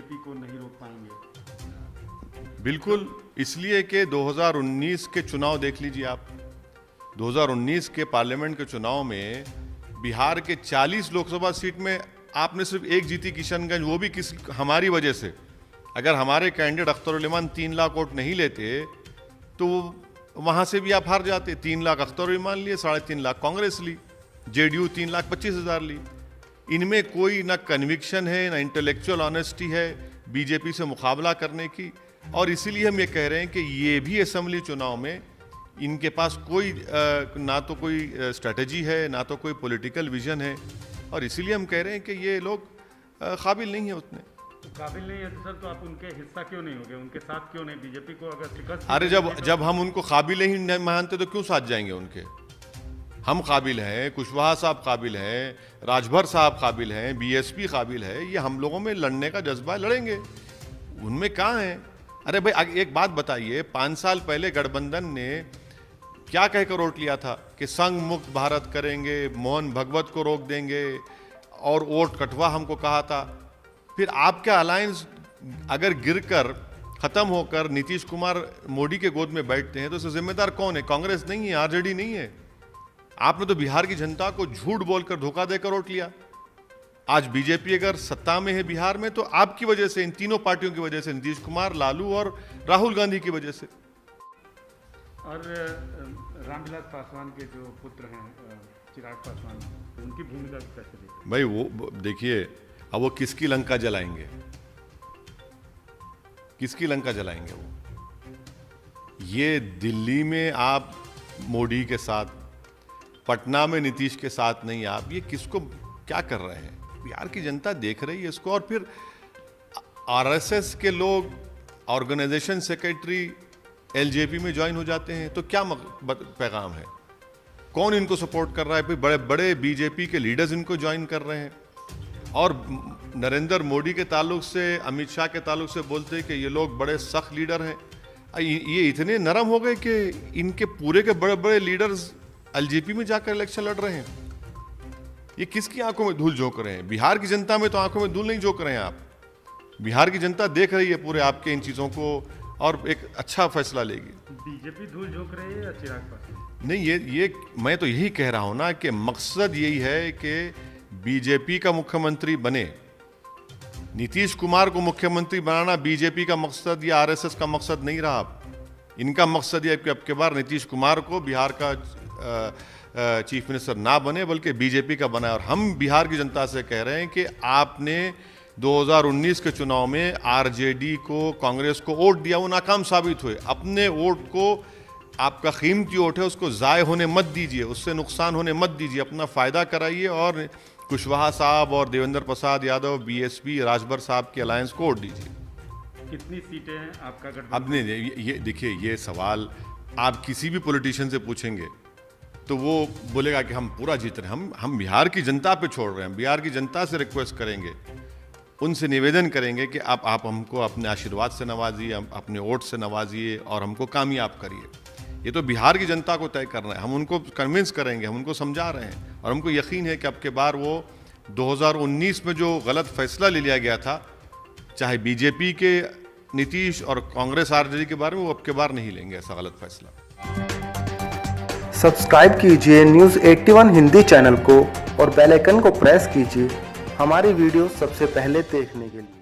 BJP को नहीं रोक पाएंगे? बिल्कुल, इसलिए कि 2019 के चुनाव देख लीजिए आप। 2019 के पार्लियामेंट के चुनाव में बिहार के 40 लोकसभा सीट में आपने सिर्फ एक जीती, किशनगंज, वो भी हमारी वजह से। अगर हमारे कैंडिडेट अख्तरुल इमान 3 लाख वोट नहीं लेते तो वहाँ से भी आप हार जाते। 3 लाख अख्तरुल इमान लिए, 3.5 लाख कांग्रेस ली, जेडीयू 3,25,000 ली। इनमें कोई ना कन्विक्शन है, ना इंटेलेक्चुअल ऑनेस्टी है बीजेपी से मुकाबला करने की। और इसीलिए हम ये कह रहे हैं कि ये भी असेंबली चुनाव में इनके पास कोई ना तो कोई स्ट्रेटजी है, ना तो कोई पॉलिटिकल विजन है। और इसीलिए हम कह रहे हैं कि ये लोग काबिल नहीं है उतने। तो काबिल नहीं है तो सर, तो आप उनके हिस्सा क्यों नहीं होगे, उनके साथ क्यों नहीं? बीजेपी को अगर शिकस्त, अरे जब हम उनको काबिल ही नहीं मानते तो क्यों साथ जाएंगे उनके? हम काबिल हैं, कुशवाहा साहब काबिल हैं, राजभर साहब काबिल हैं, बीएसपी काबिल है। ये हम लोगों में लड़ने का जज्बा, लड़ेंगे। उनमें कहाँ है? अरे भाई एक बात बताइए, 5 साल पहले गठबंधन ने क्या कहकर वोट लिया था कि संघ मुक्त भारत करेंगे, मोहन भगवत को रोक देंगे, और वोट कटवा हमको कहा था। फिर आपका अलायंस अगर गिरकर खत्म होकर नीतीश कुमार मोदी के गोद में बैठते हैं तो इससे जिम्मेदार कौन है? कांग्रेस नहीं है, आरजेडी नहीं है। आपने तो बिहार की जनता को झूठ बोलकर, धोखा देकर वोट लिया। आज बीजेपी अगर सत्ता में है बिहार में तो आपकी वजह से, इन तीनों पार्टियों की वजह से, नीतीश कुमार, लालू और राहुल गांधी की वजह से। और रामविलास पासवान के जो पुत्र हैं चिराग पासवान, उनकी भूमिका कैसे देखते? भाई वो देखिए, अब वो किसकी लंका जलाएंगे? किसकी लंका जलाएंगे वो? ये दिल्ली में आप मोदी के साथ, पटना में नीतीश के साथ नहीं, आप ये किसको क्या कर रहे हैं? बिहार की जनता देख रही है इसको। और फिर आरएसएस के लोग, ऑर्गेनाइजेशन सेक्रेटरी एलजेपी में ज्वाइन हो जाते हैं तो क्या पैगाम है? कौन इनको सपोर्ट कर रहा है? फिर बड़े बड़े बीजेपी के लीडर्स इनको ज्वाइन कर रहे हैं। और नरेंद्र मोदी के ताल्लुक से, अमित शाह के ताल्लुक से बोलते हैं कि ये लोग बड़े सख्त लीडर हैं। ये इतने नरम हो गए कि इनके पूरे के बड़े बड़े लीडर्स एलजेपी में जाकर इलेक्शन लड़ रहे हैं। ये किसकी आंखों में धूल झोंक रहे हैं? बिहार की जनता में तो आंखों में धूल नहीं झोंक रहे हैं आप। बिहार की जनता देख रही है पूरे आपके इन चीज़ों को और एक अच्छा फैसला लेगी। बीजेपी धूल झोंक रही है या चिराग पासवान? नहीं, ये मैं तो यही कह रहा हूं ना कि मकसद यही है कि बीजेपी का मुख्यमंत्री बने। नीतीश कुमार को मुख्यमंत्री बनाना बीजेपी का मकसद या आरएसएस का मकसद नहीं रहा। इनका मकसद ये कि अब के बार नीतीश कुमार को बिहार का चीफ मिनिस्टर ना बने बल्कि बीजेपी का बनाए। और हम बिहार की जनता से कह रहे हैं कि आपने 2019 के चुनाव में आरजेडी को, कांग्रेस को वोट दिया, वो नाकाम साबित हुए। अपने वोट को, आपका कीमती वोट है, उसको ज़ाय होने मत दीजिए, उससे नुकसान होने मत दीजिए, अपना फ़ायदा कराइए और कुशवाहा साहब और देवेंद्र प्रसाद यादव, बीएसपी, राजभर साहब के अलायंस को वोट दीजिए। कितनी सीटें हैं आपका गठबंधन? अब नहीं, ये देखिए, ये सवाल आप किसी भी पॉलिटिशियन से पूछेंगे तो वो बोलेगा कि हम पूरा जीत रहे हैं। हम बिहार की जनता पे छोड़ रहे हैं। बिहार की जनता से रिक्वेस्ट करेंगे, उनसे निवेदन करेंगे कि आप हमको अपने आशीर्वाद से नवाजिए, अपने वोट से नवाजिए और हमको कामयाब करिए। ये तो बिहार की जनता को तय करना है। हम उनको कन्विंस करेंगे, हम उनको समझा रहे हैं और हमको यकीन है कि अब के बार वो 2019 में जो गलत फैसला ले लिया गया था, चाहे बीजेपी के नीतीश और कांग्रेस आरजेडी के बारे में, वो अब के बार नहीं लेंगे ऐसा गलत फैसला। सब्सक्राइब कीजिए न्यूज़ 81 हिंदी चैनल को और बेल आइकन को प्रेस कीजिए हमारी वीडियो सबसे पहले देखने के लिए।